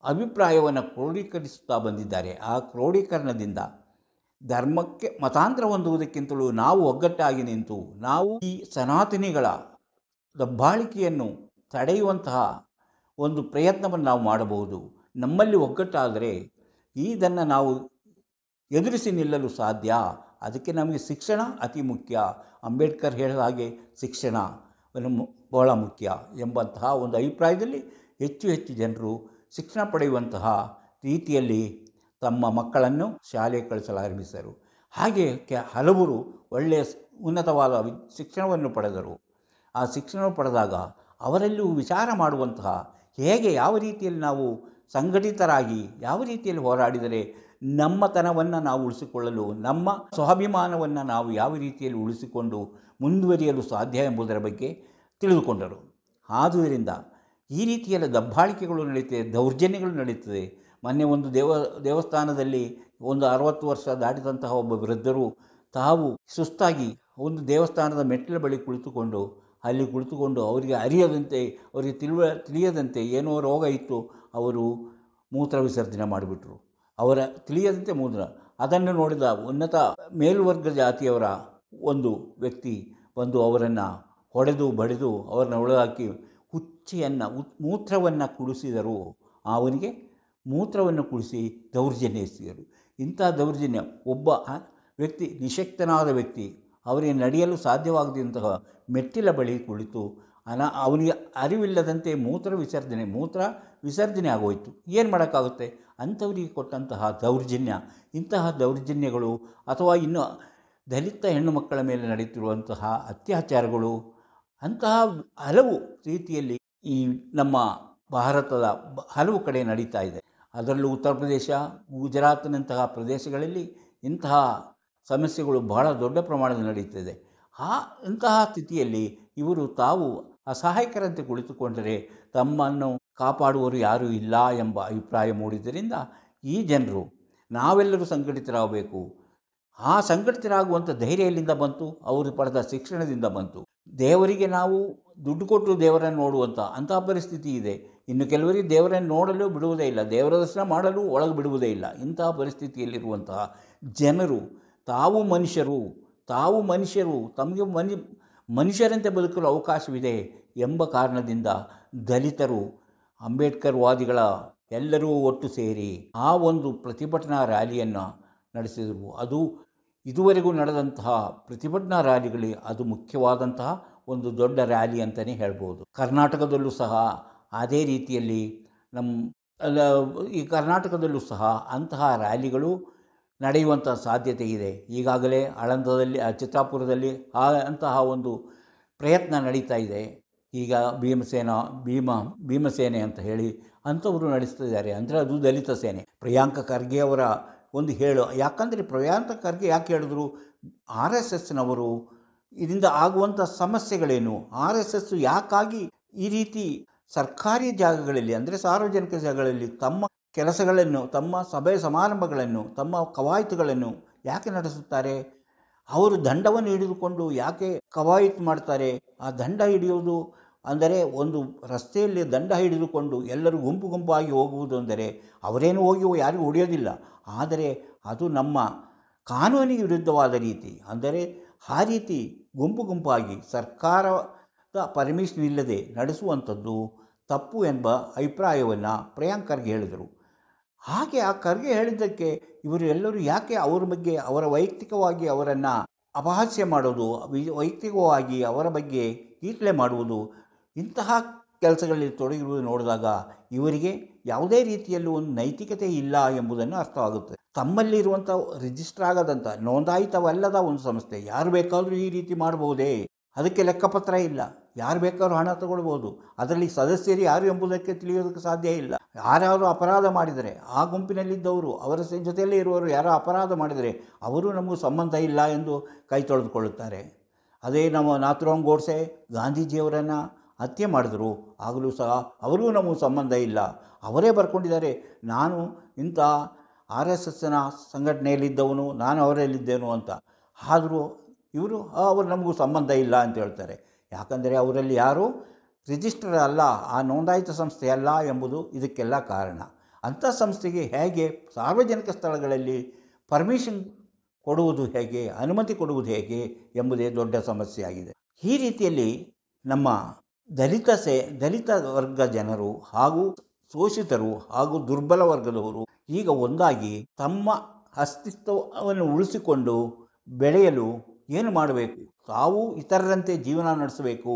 Speaker 1: ಅಭಿಪ್ರಾಯವನ್ನು ಕ್ರೋಢೀಕರಿಸುತ್ತಾ ಬಂದಿದ್ದಾರೆ. ಆ ಕ್ರೋಢೀಕರಣದಿಂದ ಧರ್ಮಕ್ಕೆ ಮತಾಂತರ ಹೊಂದುವುದಕ್ಕಿಂತಲೂ ನಾವು ಒಗ್ಗಟ್ಟಾಗಿ ನಿಂತು ನಾವು ಈ ಸನಾತನಿಗಳ ದಬ್ಬಾಳಿಕೆಯನ್ನು ತಡೆಯುವಂತಹ ಒಂದು ಪ್ರಯತ್ನವನ್ನು ನಾವು ಮಾಡಬಹುದು. ನಮ್ಮಲ್ಲಿ ಒಗ್ಗಟ್ಟಾದರೆ ಇದನ್ನು ನಾವು ಎದುರಿಸಿ ನಿಲ್ಲಲು ಸಾಧ್ಯ. ಅದಕ್ಕೆ ನಮಗೆ ಶಿಕ್ಷಣ ಅತಿ ಮುಖ್ಯ. ಅಂಬೇಡ್ಕರ್ ಹೇಳಿದ ಹಾಗೆ ಶಿಕ್ಷಣ ಬಹಳ ಮುಖ್ಯ ಎಂಬಂತಹ ಒಂದು ಅಭಿಪ್ರಾಯದಲ್ಲಿ ಹೆಚ್ಚು ಜನರು ಶಿಕ್ಷಣ ಪಡೆಯುವಂತಹ ರೀತಿಯಲ್ಲಿ ತಮ್ಮ ಮಕ್ಕಳನ್ನು ಶಾಲೆಗೆ ಕಳಿಸಲಾರಂಭಿಸಿದರು. ಹಾಗೆ ಹಲವರು ಒಳ್ಳೆಯ ಉನ್ನತವಾದ ಶಿಕ್ಷಣವನ್ನು ಪಡೆದರು. ಆ ಶಿಕ್ಷಣ ಪಡೆದಾಗ ಅವರಲ್ಲೂ ವಿಚಾರ ಮಾಡುವಂತಹ, ಯಾವ ರೀತಿಯಲ್ಲಿ ನಾವು ಸಂಘಟಿತರಾಗಿ ಯಾವ ರೀತಿಯಲ್ಲಿ ಹೋರಾಡಿದರೆ ನಮ್ಮತನವನ್ನು ನಾವು ಉಳಿಸಿಕೊಳ್ಳಲು, ನಮ್ಮ ಸ್ವಾಭಿಮಾನವನ್ನು ನಾವು ಯಾವ ರೀತಿಯಲ್ಲಿ ಉಳಿಸಿಕೊಂಡು ಮುಂದುವರಿಯಲು ಸಾಧ್ಯ ಎಂಬುದರ ಬಗ್ಗೆ ತಿಳಿದುಕೊಂಡರು. ಆದುದರಿಂದ ಈ ರೀತಿಯೆಲ್ಲ ದಬ್ಬಾಳಿಕೆಗಳು ನಡೀತದೆ, ದೌರ್ಜನ್ಯಗಳು ನಡೀತದೆ. ಮೊನ್ನೆ ಒಂದು ದೇವಸ್ಥಾನದಲ್ಲಿ ಒಂದು 60 ವರ್ಷ ದಾಟಿದಂತಹ ಒಬ್ಬ ವೃದ್ಧರು ತಾವು ಸುಸ್ತಾಗಿ ಒಂದು ದೇವಸ್ಥಾನದ ಮೆಟ್ಟಿಲ ಬಳಿ ಕುಳಿತುಕೊಂಡು ಅವರಿಗೆ ಅವರಿಗೆ ತಿಳಿಯದಂತೆ ಏನೋ ರೋಗ ಇತ್ತು, ಅವರು ಮೂತ್ರ ವಿಸರ್ಜನೆ ಮಾಡಿಬಿಟ್ರು. ಅವರ ತಿಳಿಯದಂತೆ ಅದನ್ನು ನೋಡಿದ ಉನ್ನತ ಮೇಲ್ವರ್ಗ ಜಾತಿಯವರ ಒಂದು ವ್ಯಕ್ತಿ ಬಂದು ಅವರನ್ನು ಹೊಡೆದು ಬಡಿದು ಅವರನ್ನು ಒಳಗಾಕಿ ಮೂತ್ರವನ್ನು ಕುಡಿಸಿದರು. ಅವನಿಗೆ ಮೂತ್ರವನ್ನು ಕುಡಿಸಿ ದೌರ್ಜನ್ಯ ಎಸಗಿದರು. ಇಂಥ ದೌರ್ಜನ್ಯ ಒಬ್ಬ ವ್ಯಕ್ತಿ, ನಿಶಕ್ತನಾದ ವ್ಯಕ್ತಿ, ಅವರಿಗೆ ನಡೆಯಲು ಸಾಧ್ಯವಾಗದಂತಹ ಮೆಟ್ಟಿಲ ಬಳಿ ಕುಳಿತು ಅವನಿಗೆ ಅರಿವಿಲ್ಲದಂತೆ ಮೂತ್ರ ವಿಸರ್ಜನೆ ಆಗೋಯಿತು. ಏನು ಮಾಡೋಕ್ಕಾಗುತ್ತೆ? ಅಂಥವರಿಗೆ ಕೊಟ್ಟಂತಹ ದೌರ್ಜನ್ಯ, ಇಂತಹ ದೌರ್ಜನ್ಯಗಳು ಅಥವಾ ಇನ್ನು ದಲಿತ ಹೆಣ್ಣು ಮಕ್ಕಳ ಮೇಲೆ ನಡೆಯುತ್ತಿರುವಂತಹ ಅತ್ಯಾಚಾರಗಳು, ಅಂತಹ ಹಲವು ರೀತಿಯಲ್ಲಿ ಈ ನಮ್ಮ ಭಾರತದ ಹಲವು ಕಡೆ ನಡೀತಾ ಇದೆ. ಅದರಲ್ಲೂ ಉತ್ತರ ಪ್ರದೇಶ, ಗುಜರಾತ್ನಂತಹ ಪ್ರದೇಶಗಳಲ್ಲಿ ಇಂತಹ ಸಮಸ್ಯೆಗಳು ಬಹಳ ದೊಡ್ಡ ಪ್ರಮಾಣದಲ್ಲಿ ನಡೀತಿದೆ. ಇಂತಹ ಸ್ಥಿತಿಯಲ್ಲಿ ಇವರು ತಾವು ಅಸಹಾಯಕರಂತೆ ಕುಳಿತುಕೊಂಡರೆ ತಮ್ಮನ್ನು ಕಾಪಾಡುವವರು ಯಾರೂ ಇಲ್ಲ ಎಂಬ ಅಭಿಪ್ರಾಯ ಮೂಡಿದ್ದರಿಂದ ಈ ಜನರು ನಾವೆಲ್ಲರೂ ಸಂಘಟಿತರಾಗಬೇಕು. ಆ ಸಂಘಟಿತರಾಗುವಂಥ ಧೈರ್ಯ ಎಲ್ಲಿಂದ ಬಂತು? ಅವರು ಪಡೆದ ಶಿಕ್ಷಣದಿಂದ ಬಂತು. ದೇವರಿಗೆ ನಾವು ದುಡ್ಡು ಕೊಟ್ಟು ದೇವರನ್ನು ನೋಡುವಂಥ ಅಂತಹ ಪರಿಸ್ಥಿತಿ ಇದೆ. ಇನ್ನು ಕೆಲವರಿಗೆ ದೇವರನ್ನು ನೋಡಲು ಬಿಡುವುದೇ ಇಲ್ಲ, ದೇವರ ದರ್ಶನ ಮಾಡಲು ಒಳಗೆ ಬಿಡುವುದೇ ಇಲ್ಲ. ಇಂತಹ ಪರಿಸ್ಥಿತಿಯಲ್ಲಿರುವಂತಹ ಜನರು ತಾವು ಮನುಷ್ಯರು ತಮಗೆ ಮನುಷ್ಯರಂತೆ ಬದುಕಲು ಅವಕಾಶವಿದೆ ಎಂಬ ಕಾರಣದಿಂದ ದಲಿತರು, ಅಂಬೇಡ್ಕರ್ ವಾದಿಗಳ ಎಲ್ಲರೂ ಒಟ್ಟು ಸೇರಿ ಆ ಒಂದು ಪ್ರತಿಭಟನಾ ರ್ಯಾಲಿಯನ್ನು ನಡೆಸಿದರು. ಅದು ಇದುವರೆಗೂ ನಡೆದಂತಹ ಪ್ರತಿಭಟನಾ ರ್ಯಾಲಿಗಳಿಗೆ ಅದು ಮುಖ್ಯವಾದಂತಹ ಒಂದು ದೊಡ್ಡ ರ್ಯಾಲಿ ಅಂತಲೇ ಹೇಳ್ಬೋದು. ಕರ್ನಾಟಕದಲ್ಲೂ ಸಹ ಅದೇ ರೀತಿಯಲ್ಲಿ ಈ ಕರ್ನಾಟಕದಲ್ಲೂ ಸಹ ಅಂತಹ ರ್ಯಾಲಿಗಳು ನಡೆಯುವಂಥ ಸಾಧ್ಯತೆ ಇದೆ. ಈಗಾಗಲೇ ಆಳಂದದಲ್ಲಿ, ಚಿತ್ತಾಪುರದಲ್ಲಿ ಅಂತಹ ಒಂದು ಪ್ರಯತ್ನ ನಡೀತಾ ಇದೆ. ಈಗ ಭೀಮಸೇನೆ ಅಂತ ಹೇಳಿ ಅಂಥವರು ನಡೆಸ್ತಿದ್ದಾರೆ. ಅಂದರೆ ಅದು ದಲಿತ ಸೇನೆ. ಪ್ರಿಯಾಂಕ ಖರ್ಗೆ ಅವರ ಒಂದು ಯಾಕಂದರೆ ಪ್ರಿಯಾಂಕ ಖರ್ಗೆ ಯಾಕೆ ಹೇಳಿದ್ರು, ಆರ್ ಎಸ್ ಎಸ್ನವರು ಇದರಿಂದ ಆಗುವಂಥ ಸಮಸ್ಯೆಗಳೇನು, ಆರ್ ಎಸ್ ಎಸ್ ಯಾಕಾಗಿ ಈ ರೀತಿ ಸರ್ಕಾರಿ ಜಾಗಗಳಲ್ಲಿ ಅಂದರೆ ಸಾರ್ವಜನಿಕ ಜಾಗಗಳಲ್ಲಿ ತಮ್ಮ ಕೆಲಸಗಳನ್ನು, ತಮ್ಮ ಸಭೆ ಸಮಾರಂಭಗಳನ್ನು, ತಮ್ಮ ಕವಾಯತುಗಳನ್ನು ಯಾಕೆ ನಡೆಸುತ್ತಾರೆ, ಅವರು ದಂಡವನ್ನು ಹಿಡಿದುಕೊಂಡು ಯಾಕೆ ಕವಾಯತು ಮಾಡ್ತಾರೆ. ಆ ದಂಡ ಹಿಡಿಯುವುದು ಅಂದರೆ ಒಂದು ರಸ್ತೆಯಲ್ಲಿ ದಂಡ ಹಿಡಿದುಕೊಂಡು ಎಲ್ಲರೂ ಗುಂಪು ಗುಂಪಾಗಿ ಹೋಗುವುದು ಅಂದರೆ ಅವರೇನು ಹೋಗಿ ಯಾರಿಗೂ ಹೊಡೆಯೋದಿಲ್ಲ, ಆದರೆ ಅದು ನಮ್ಮ ಕಾನೂನಿಗೆ ವಿರುದ್ಧವಾದ ರೀತಿ. ಅಂದರೆ ಆ ರೀತಿ ಗುಂಪು ಗುಂಪಾಗಿ ಸರ್ಕಾರದ ಪರ್ಮಿಷನ್ ಇಲ್ಲದೆ ನಡೆಸುವಂಥದ್ದು ತಪ್ಪು ಎಂಬ ಅಭಿಪ್ರಾಯವನ್ನು ಪ್ರಿಯಾಂಕ್ ಖರ್ಗೆ ಹೇಳಿದರು. ಹಾಗೆ ಆ ಖರ್ಗೆ ಹೇಳಿದ್ದಕ್ಕೆ ಇವರು ಎಲ್ಲರೂ ಯಾಕೆ ಅವರ ಬಗ್ಗೆ ವೈಯಕ್ತಿಕವಾಗಿ ಅವರನ್ನು ಅಪಹಾಸ್ಯ ಮಾಡೋದು, ವೈಯಕ್ತಿಕವಾಗಿ ಅವರ ಬಗ್ಗೆ ಕೀಟಲೆ ಮಾಡುವುದು, ಇಂತಹ ಕೆಲಸಗಳಲ್ಲಿ ತೊಡಗಿರುವುದು ನೋಡಿದಾಗ ಇವರಿಗೆ ಯಾವುದೇ ರೀತಿಯಲ್ಲೂ ಒಂದು ನೈತಿಕತೆ ಇಲ್ಲ ಎಂಬುದನ್ನು ಅರ್ಥವಾಗುತ್ತೆ. ತಮ್ಮಲ್ಲಿರುವಂಥ ರಿಜಿಸ್ಟರ್ ಆಗದಂಥ ನೋಂದಾಯಿತವಲ್ಲದ ಒಂದು ಸಂಸ್ಥೆ ಯಾರು ಬೇಕಾದರೂ ಈ ರೀತಿ ಮಾಡಬಹುದೇ, ಅದಕ್ಕೆ ಲೆಕ್ಕಪತ್ರ ಇಲ್ಲ, ಯಾರು ಬೇಕಾದ್ರೂ ಹಣ ತಗೊಳ್ಬೋದು, ಅದರಲ್ಲಿ ಸದಸ್ಯರು ಯಾರು ಎಂಬುದಕ್ಕೆ ತಿಳಿಯೋದಕ್ಕೆ ಸಾಧ್ಯ ಇಲ್ಲ. ಯಾರ್ಯಾರು ಅಪರಾಧ ಮಾಡಿದರೆ ಆ ಗುಂಪಿನಲ್ಲಿದ್ದವರು ಅವರ ಜೊತೆಯಲ್ಲೇ ಇರುವವರು ಯಾರೋ ಅಪರಾಧ ಮಾಡಿದರೆ ಅವರು ನಮಗೂ ಸಂಬಂಧ ಇಲ್ಲ ಎಂದು ಕೈ ತೊಳೆದುಕೊಳ್ಳುತ್ತಾರೆ. ಅದೇ ನಮ್ಮ ನಾಥುರಾಮ್ ಗೋಡ್ಸೆ ಗಾಂಧೀಜಿಯವರನ್ನು ಹತ್ಯೆ ಮಾಡಿದ್ರು, ಆಗಲೂ ಸಹ ಅವರಿಗೂ ನಮಗೂ ಸಂಬಂಧ ಇಲ್ಲ, ಅವರೇ ಬರ್ಕೊಂಡಿದ್ದಾರೆ ನಾನು ಇಂಥ ಆರ್ ಎಸ್ ಎಸ್ನ ಸಂಘಟನೆಯಲ್ಲಿದ್ದವನು, ನಾನು ಅವರಲ್ಲಿದ್ದೇನು ಅಂತ. ಆದರೂ ಅವರು ನಮಗೂ ಸಂಬಂಧ ಇಲ್ಲ ಅಂತ ಹೇಳ್ತಾರೆ. ಯಾಕಂದರೆ ಅವರಲ್ಲಿ ಯಾರೂ ರಿಜಿಸ್ಟರ್ ಅಲ್ಲ, ಆ ನೋಂದಾಯಿತ ಸಂಸ್ಥೆ ಅಲ್ಲ ಎಂಬುದು ಇದಕ್ಕೆಲ್ಲ ಕಾರಣ. ಅಂಥ ಸಂಸ್ಥೆಗೆ ಹೇಗೆ ಸಾರ್ವಜನಿಕ ಸ್ಥಳಗಳಲ್ಲಿ ಪರ್ಮಿಷನ್ ಕೊಡುವುದು ಹೇಗೆ, ಅನುಮತಿ ಕೊಡುವುದು ಹೇಗೆ ಎಂಬುದೇ ದೊಡ್ಡ ಸಮಸ್ಯೆಯಾಗಿದೆ. ಈ ರೀತಿಯಲ್ಲಿ ನಮ್ಮ ದಲಿತ ವರ್ಗ ಜನರು ಹಾಗೂ ಶೋಷಿತರು ಹಾಗೂ ದುರ್ಬಲ ವರ್ಗದವರು ಈಗ ಒಂದಾಗಿ ತಮ್ಮ ಅಸ್ತಿತ್ವವನ್ನು ಉಳಿಸಿಕೊಂಡು ಬೆಳೆಯಲು ಏನು ಮಾಡಬೇಕು, ತಾವು ಇತರರಂತೆ ಜೀವನ ನಡೆಸಬೇಕು.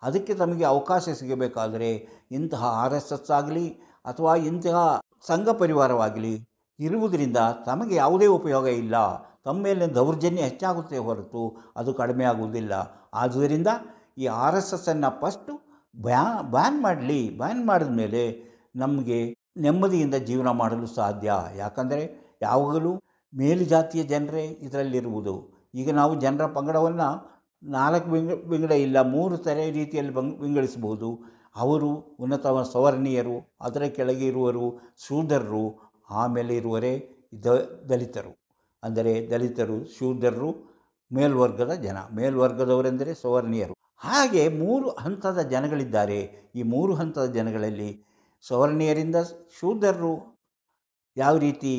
Speaker 1: ಅದಕ್ಕೆ ತಮಗೆ ಅವಕಾಶ ಸಿಗಬೇಕಾದರೆ ಇಂತಹ ಆರ್ ಎಸ್ ಎಸ್ ಆಗಲಿ ಅಥವಾ ಇಂತಹ ಸಂಘ ಪರಿವಾರವಾಗಲಿ ಇರುವುದರಿಂದ ತಮಗೆ ಯಾವುದೇ ಉಪಯೋಗ ಇಲ್ಲ. ತಮ್ಮ ಮೇಲೆ ದೌರ್ಜನ್ಯ ಹೆಚ್ಚಾಗುತ್ತೆ ಹೊರತು ಅದು ಕಡಿಮೆ ಆಗುವುದಿಲ್ಲ. ಆದ್ದರಿಂದ ಈ ಆರ್ ಎಸ್ ಎಸ್ಸನ್ನು ಫಸ್ಟು ಬ್ಯಾನ್ ಮಾಡಿದ ಮೇಲೆ ನಮಗೆ ನೆಮ್ಮದಿಯಿಂದ ಜೀವನ ಮಾಡಲು ಸಾಧ್ಯ. ಯಾಕಂದರೆ ಯಾವಾಗಲೂ ಮೇಲುಜಾತಿಯ ಜನರೇ ಇದರಲ್ಲಿರುವುದು. ಈಗ ನಾವು ಜನರ ಪಂಗಡವನ್ನು 4 ವಿಂಗಡ ಇಲ್ಲ 3 ಥರ ರೀತಿಯಲ್ಲಿ ವಿಂಗಡಿಸಬಹುದು. ಅವರು ಉನ್ನತ ಸವರ್ಣೀಯರು, ಅದರ ಕೆಳಗೆ ಇರುವರು ಶೂದ್ರರು, ಆಮೇಲೆ ಇರುವರೇ ದಲಿತರು. ಅಂದರೆ ದಲಿತರು, ಶೂದ್ರರು, ಮೇಲ್ವರ್ಗದವರೆಂದರೆ ಸವರ್ಣೀಯರು. ಹಾಗೆ 3 ಹಂತದ ಜನಗಳಿದ್ದಾರೆ. ಈ 3 ಹಂತದ ಜನಗಳಲ್ಲಿ ಸವರ್ಣೀಯರಿಂದ ಶೂದ್ರರು ಯಾವ ರೀತಿ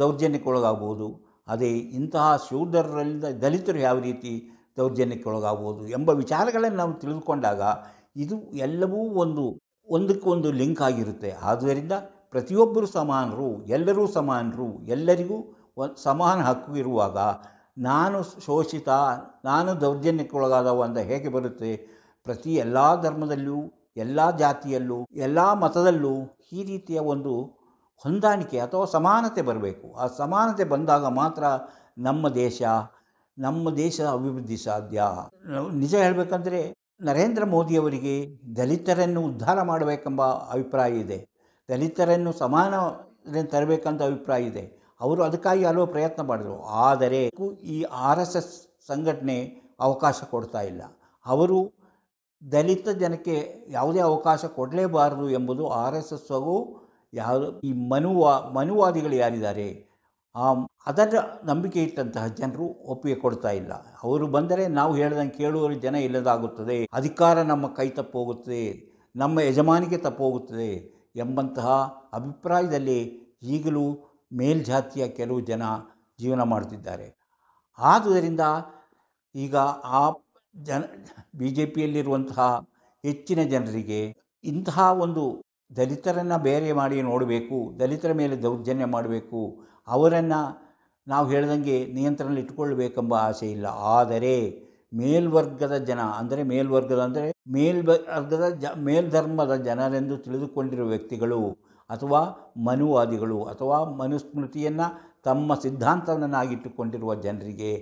Speaker 1: ದೌರ್ಜನ್ಯಕ್ಕೊಳಗಾಗ್ಬೋದು, ಅದೇ ಇಂತಹ ಶೂದ್ರರಿಂದ ದಲಿತರು ಯಾವ ರೀತಿ ದೌರ್ಜನ್ಯಕ್ಕೊಳಗಾಗ್ಬೋದು ಎಂಬ ವಿಚಾರಗಳನ್ನು ನಾವು ತಿಳಿದುಕೊಂಡಾಗ ಇದು ಎಲ್ಲವೂ ಒಂದಕ್ಕೊಂದು ಲಿಂಕ್ ಆಗಿರುತ್ತೆ. ಆದ್ದರಿಂದ ಪ್ರತಿಯೊಬ್ಬರು ಸಮಾನರು, ಎಲ್ಲರೂ ಸಮಾನರು, ಎಲ್ಲರಿಗೂ ಸಮಾನ ಹಕ್ಕು ಇರುವಾಗ ನಾನು ಶೋಷಿತ, ನಾನು ದೌರ್ಜನ್ಯಕ್ಕೊಳಗಾದವ ಅಂತ ಹೇಗೆ ಬರುತ್ತೆ? ಪ್ರತಿ ಎಲ್ಲ ಧರ್ಮದಲ್ಲೂ, ಎಲ್ಲ ಜಾತಿಯಲ್ಲೂ, ಎಲ್ಲ ಮತದಲ್ಲೂ ಈ ರೀತಿಯ ಒಂದು ಹೊಂದಾಣಿಕೆ ಅಥವಾ ಸಮಾನತೆ ಬರಬೇಕು. ಆ ಸಮಾನತೆ ಬಂದಾಗ ಮಾತ್ರ ನಮ್ಮ ದೇಶ ಅಭಿವೃದ್ಧಿ ಸಾಧ್ಯ. ನಿಜ ಹೇಳಬೇಕಂದ್ರೆ ನರೇಂದ್ರ ಮೋದಿಯವರಿಗೆ ದಲಿತರನ್ನು ಉದ್ಧಾರ ಮಾಡಬೇಕೆಂಬ ಅಭಿಪ್ರಾಯ ಇದೆ, ದಲಿತರನ್ನು ಸಮಾನ ತರಬೇಕಂತ ಅಭಿಪ್ರಾಯ ಇದೆ. ಅವರು ಅದಕ್ಕಾಗಿ ಹಲವು ಪ್ರಯತ್ನ ಮಾಡಿದರು. ಆದರೆ ಈ ಆರ್ ಎಸ್ ಎಸ್ ಸಂಘಟನೆ ಅವಕಾಶ ಕೊಡ್ತಾ ಇಲ್ಲ. ಅವರು ದಲಿತ ಜನಕ್ಕೆ ಯಾವುದೇ ಅವಕಾಶ ಕೊಡಲೇಬಾರದು ಎಂಬುದು ಆರ್ ಎಸ್ ಎಸ್ ಹಾಗೂ ಈ ಮನುವಾದಿಗಳು ಯಾರಿದ್ದಾರೆ ಅದರ ನಂಬಿಕೆ ಇಟ್ಟಂತಹ ಜನರು ಒಪ್ಪಿಗೆ ಕೊಡ್ತಾ ಇಲ್ಲ. ಅವರು ಬಂದರೆ ನಾವು ಹೇಳ್ದಂಗೆ ಕೇಳುವ ಜನ ಇಲ್ಲದಾಗುತ್ತದೆ, ಅಧಿಕಾರ ನಮ್ಮ ಕೈ ತಪ್ಪೋಗುತ್ತದೆ, ನಮ್ಮ ಯಜಮಾನಿಗೆ ತಪ್ಪೋಗುತ್ತದೆ ಎಂಬಂತಹ ಅಭಿಪ್ರಾಯದಲ್ಲಿ ಈಗಲೂ ಮೇಲ್ಜಾತಿಯ ಕೆಲವು ಜನ ಜೀವನ ಮಾಡುತ್ತಿದ್ದಾರೆ. ಆದುದರಿಂದ ಈಗ ಆ ಬಿ ಜೆ ಪಿಯಲ್ಲಿರುವಂತಹ ಹೆಚ್ಚಿನ ಜನರಿಗೆ ಇಂತಹ ಒಂದು ದಲಿತರನ್ನು ಬೇರೆ ಮಾಡಿ ನೋಡಬೇಕು, ದಲಿತರ ಮೇಲೆ ದೌರ್ಜನ್ಯ ಮಾಡಬೇಕು, ಅವರನ್ನು ನಾವು ಹೇಳ್ದಂಗೆ ನಿಯಂತ್ರಣದಲ್ಲಿ ಇಟ್ಟುಕೊಳ್ಬೇಕೆಂಬ ಆಸೆ ಇಲ್ಲ. ಆದರೆ ಮೇಲ್ವರ್ಗದ ಜನ ಅಂದರೆ ಮೇಲ್ಧರ್ಮದ ಜನರೆಂದು ತಿಳಿದುಕೊಂಡಿರುವ ವ್ಯಕ್ತಿಗಳು ಅಥವಾ ಮನುವಾದಿಗಳು ಅಥವಾ ಮನುಸ್ಮೃತಿಯನ್ನು ತಮ್ಮ ಸಿದ್ಧಾಂತವನ್ನಾಗಿಟ್ಟುಕೊಂಡಿರುವ ಜನರಿಗೆ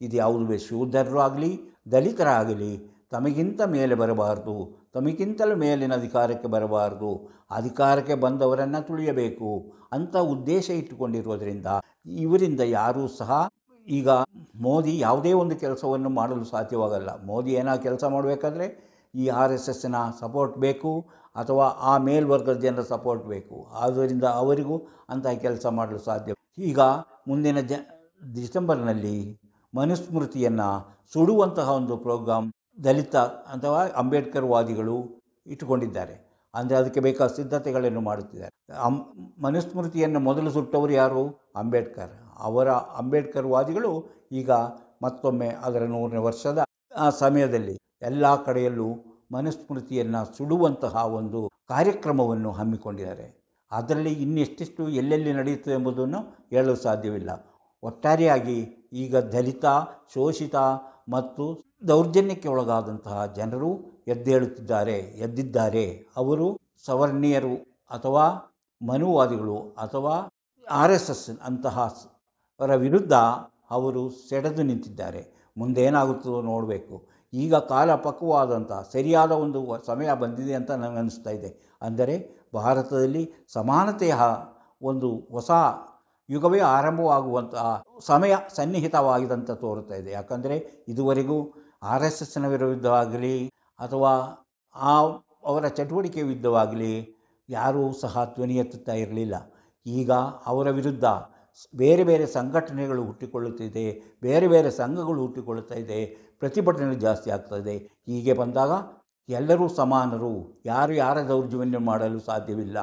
Speaker 1: ಇದು ಯಾವುದೇ ಶೂದ್ರರು ಆಗಲಿ ದಲಿತರಾಗಲಿ ತಮಗಿಂತ ಮೇಲೆ ಬರಬಾರ್ದು, ತಮಗಿಂತಲೂ ಮೇಲಿನ ಅಧಿಕಾರಕ್ಕೆ ಬರಬಾರ್ದು, ಅಧಿಕಾರಕ್ಕೆ ಬಂದವರನ್ನು ತುಳಿಯಬೇಕು ಅಂತ ಉದ್ದೇಶ ಇಟ್ಟುಕೊಂಡಿರೋದ್ರಿಂದ ಇವರಿಂದ ಯಾರೂ ಸಹ ಈಗ ಮೋದಿ ಯಾವುದೇ ಒಂದು ಕೆಲಸವನ್ನು ಮಾಡಲು ಸಾಧ್ಯವಾಗಲ್ಲ. ಮೋದಿ ಏನೋ ಕೆಲಸ ಮಾಡಬೇಕಾದ್ರೆ ಈ RSSನ ಸಪೋರ್ಟ್ ಬೇಕು ಅಥವಾ ಆ ಮೇಲ್ವರ್ಗದ ಜನರ ಸಪೋರ್ಟ್ ಬೇಕು. ಆದ್ದರಿಂದ ಅವರಿಗೂ ಅಂತಹ ಕೆಲಸ ಮಾಡಲು ಸಾಧ್ಯ. ಈಗ ಮುಂದಿನ ಡಿಸೆಂಬರ್ನಲ್ಲಿ ಮನುಸ್ಮೃತಿಯನ್ನು ಸುಡುವಂತಹ ಒಂದು ಪ್ರೋಗ್ರಾಮ್ ದಲಿತ ಅಥವಾ ಅಂಬೇಡ್ಕರ್ ವಾದಿಗಳು ಇಟ್ಟುಕೊಂಡಿದ್ದಾರೆ. ಅಂದರೆ ಅದಕ್ಕೆ ಬೇಕಾದ ಸಿದ್ಧತೆಗಳನ್ನು ಮಾಡುತ್ತಿದ್ದಾರೆ. ಮನುಸ್ಮೃತಿಯನ್ನು ಮೊದಲು ಸುಟ್ಟವರು ಯಾರು? ಅಂಬೇಡ್ಕರ್. ಅವರ ಅಂಬೇಡ್ಕರ್ ವಾದಿಗಳು ಈಗ ಮತ್ತೊಮ್ಮೆ ಅದರ 100ನೇ ವರ್ಷದ ಸಮಯದಲ್ಲಿ ಎಲ್ಲ ಕಡೆಯಲ್ಲೂ ಮನುಸ್ಮೃತಿಯನ್ನು ಸುಡುವಂತಹ ಒಂದು ಕಾರ್ಯಕ್ರಮವನ್ನು ಹಮ್ಮಿಕೊಂಡಿದ್ದಾರೆ. ಅದರಲ್ಲಿ ಇನ್ನೆಷ್ಟೆಷ್ಟು ಎಲ್ಲೆಲ್ಲಿ ನಡೆಯುತ್ತದೆ ಎಂಬುದನ್ನು ಹೇಳಲು ಸಾಧ್ಯವಿಲ್ಲ. ಒಟ್ಟಾರೆಯಾಗಿ ಈಗ ದಲಿತ, ಶೋಷಿತ ಮತ್ತು ದೌರ್ಜನ್ಯಕ್ಕೆ ಒಳಗಾದಂತಹ ಜನರು ಎದ್ದಿದ್ದಾರೆ. ಅವರು ಸವರ್ಣೀಯರು ಅಥವಾ ಮನುವಾದಿಗಳು ಅಥವಾ RSS ಅಂತಹ ಅವರ ವಿರುದ್ಧ ಅವರು ಸೆಡೆದು ನಿಂತಿದ್ದಾರೆ. ಮುಂದೇನಾಗುತ್ತದೋ ನೋಡಬೇಕು. ಈಗ ಕಾಲ ಪಕ್ವವಾದಂಥ ಸರಿಯಾದ ಒಂದು ಸಮಯ ಬಂದಿದೆ ಅಂತ ನನಗನ್ನಿಸ್ತಾ ಇದೆ. ಅಂದರೆ ಭಾರತದಲ್ಲಿ ಸಮಾನತೆಯ ಒಂದು ಹೊಸ ಯುಗವೇ ಆರಂಭವಾಗುವಂತಹ ಸಮಯ ಸನ್ನಿಹಿತವಾಗಿದಂತ ತೋರುತ್ತಾ ಇದೆ. ಯಾಕಂದರೆ ಇದುವರೆಗೂ RSSನ ವಿರುದ್ಧವಾಗಲಿ ಅಥವಾ ಅವರ ಚಟುವಟಿಕೆ ವಿರುದ್ಧವಾಗಲಿ ಯಾರೂ ಸಹ ಧ್ವನಿ ಎತ್ತುತ್ತಾ ಇರಲಿಲ್ಲ. ಈಗ ಅವರ ವಿರುದ್ಧ ಬೇರೆ ಬೇರೆ ಸಂಘಟನೆಗಳು ಹುಟ್ಟಿಕೊಳ್ಳುತ್ತಿದೆ, ಬೇರೆ ಬೇರೆ ಸಂಘಗಳು ಹುಟ್ಟಿಕೊಳ್ಳುತ್ತಾ ಇದೆ, ಪ್ರತಿಭಟನೆ ಜಾಸ್ತಿ ಆಗ್ತಾಯಿದೆ. ಹೀಗೆ ಬಂದಾಗ ಎಲ್ಲರೂ ಸಮಾನರು, ಯಾರ ದೌರ್ಜನ್ಯ ಮಾಡಲು ಸಾಧ್ಯವಿಲ್ಲ,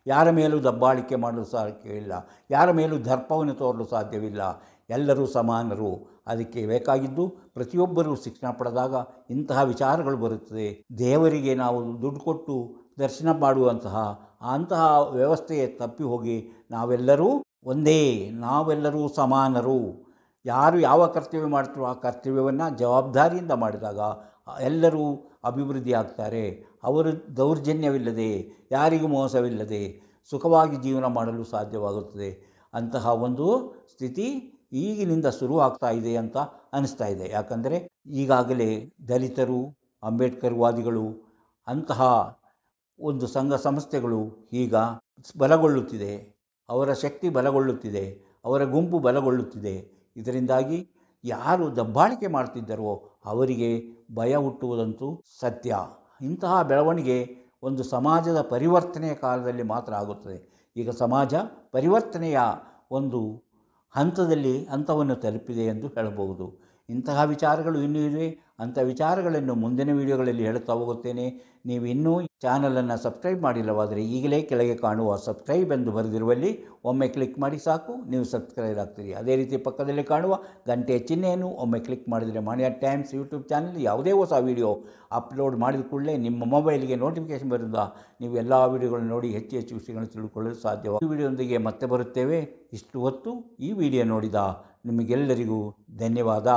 Speaker 1: ಯಾರ ಮೇಲೂ ದಬ್ಬಾಳಿಕೆ ಮಾಡಲು ಸಾಧ್ಯವಿಲ್ಲ, ಯಾರ ಮೇಲೂ ದರ್ಪವನ್ನು ತೋರಲು ಸಾಧ್ಯವಿಲ್ಲ. ಎಲ್ಲರೂ ಸಮಾನರು. ಅದಕ್ಕೆ ಬೇಕಾಗಿದ್ದು ಪ್ರತಿಯೊಬ್ಬರೂ ಶಿಕ್ಷಣ ಪಡೆದಾಗ ಇಂತಹ ವಿಚಾರಗಳು ಬರುತ್ತದೆ. ದೇವರಿಗೆ ನಾವು ದುಡ್ಡು ಕೊಟ್ಟು ದರ್ಶನ ಮಾಡುವಂತಹ ಅಂತಹ ವ್ಯವಸ್ಥೆಯೇ ತಪ್ಪಿ ಹೋಗಿ ನಾವೆಲ್ಲರೂ ಒಂದೇ, ನಾವೆಲ್ಲರೂ ಸಮಾನರು. ಯಾರು ಯಾವ ಕರ್ತವ್ಯ ಮಾಡ್ತಾರೋ ಆ ಕರ್ತವ್ಯವನ್ನು ಜವಾಬ್ದಾರಿಯಿಂದ ಮಾಡಿದಾಗ ಎಲ್ಲರೂ ಅಭಿವೃದ್ಧಿ ಆಗ್ತಾರೆ. ಅವರು ದೌರ್ಜನ್ಯವಿಲ್ಲದೆ, ಯಾರಿಗೂ ಮೋಸವಿಲ್ಲದೆ ಸುಖವಾಗಿ ಜೀವನ ಮಾಡಲು ಸಾಧ್ಯವಾಗುತ್ತದೆ. ಅಂತಹ ಒಂದು ಸ್ಥಿತಿ ಈಗಿನಿಂದ ಶುರುವಾಗ್ತಾ ಇದೆ ಅಂತ ಅನಿಸ್ತಾ ಇದೆ. ಯಾಕಂದರೆ ಈಗಾಗಲೇ ದಲಿತರು, ಅಂಬೇಡ್ಕರ್ ವಾದಿಗಳು ಅಂತಹ ಒಂದು ಸಂಘ ಸಂಸ್ಥೆಗಳು ಈಗ ಬಲಗೊಳ್ಳುತ್ತಿದೆ, ಅವರ ಶಕ್ತಿ ಬಲಗೊಳ್ಳುತ್ತಿದೆ, ಅವರ ಗುಂಪು ಬಲಗೊಳ್ಳುತ್ತಿದೆ. ಇದರಿಂದಾಗಿ ಯಾರು ದಬ್ಬಾಳಿಕೆ ಮಾಡ್ತಿದ್ದಾರೋ ಅವರಿಗೆ ಭಯ ಹುಟ್ಟುವುದಂತೂ ಸತ್ಯ. ಇಂತಹ ಬೆಳವಣಿಗೆ ಒಂದು ಸಮಾಜದ ಪರಿವರ್ತನೆಯ ಕಾಲದಲ್ಲಿ ಮಾತ್ರ ಆಗುತ್ತದೆ. ಈಗ ಸಮಾಜ ಪರಿವರ್ತನೆಯ ಒಂದು ಹಂತವನ್ನು ತಲುಪಿದೆ ಎಂದು ಹೇಳಬಹುದು. ಇಂತಹ ವಿಚಾರಗಳು ಇನ್ನೂ ಇವೆ. ಅಂಥ ವಿಚಾರಗಳನ್ನು ಮುಂದಿನ ವಿಡಿಯೋಗಳಲ್ಲಿ ಹೇಳುತ್ತಾ ಹೋಗುತ್ತೇನೆ. ನೀವು ಇನ್ನೂ ಚಾನಲನ್ನು ಸಬ್ಸ್ಕ್ರೈಬ್ ಮಾಡಿಲ್ಲವಾದರೆ ಈಗಲೇ ಕೆಳಗೆ ಕಾಣುವ ಸಬ್ಸ್ಕ್ರೈಬ್ ಎಂದು ಬರೆದಿರುವಲ್ಲಿ ಒಮ್ಮೆ ಕ್ಲಿಕ್ ಮಾಡಿ ಸಾಕು, ನೀವು ಸಬ್ಸ್ಕ್ರೈಬ್ ಆಗ್ತೀರಿ. ಅದೇ ರೀತಿ ಪಕ್ಕದಲ್ಲಿ ಕಾಣುವ ಗಂಟೆಯ ಚಿಹ್ನೆಯನ್ನು ಒಮ್ಮೆ ಕ್ಲಿಕ್ ಮಾಡಿದರೆ ಮಾಣಿಯ ಟೈಮ್ಸ್ ಯೂಟ್ಯೂಬ್ ಚಾನಲ್ ಯಾವುದೇ ಹೊಸ ವಿಡಿಯೋ ಅಪ್ಲೋಡ್ ಮಾಡಿದ ಕೂಡಲೇ ನಿಮ್ಮ ಮೊಬೈಲ್ಗೆ ನೋಟಿಫಿಕೇಷನ್ ಬರೋದ್ರಿಂದ ನೀವು ಎಲ್ಲ ವಿಡಿಯೋಗಳನ್ನು ನೋಡಿ ಹೆಚ್ಚು ಹೆಚ್ಚು ವಿಷಯಗಳನ್ನು ತಿಳ್ಕೊಳ್ಳಲು ಸಾಧ್ಯವಾಗಿದೆ. ಈ ವಿಡಿಯೋದೊಂದಿಗೆ ಮತ್ತೆ ಬರುತ್ತೇವೆ. ಇಷ್ಟು ಹೊತ್ತು ಈ ವಿಡಿಯೋ ನೋಡಿದ ನಿಮಗೆಲ್ಲರಿಗೂ ಧನ್ಯವಾದ.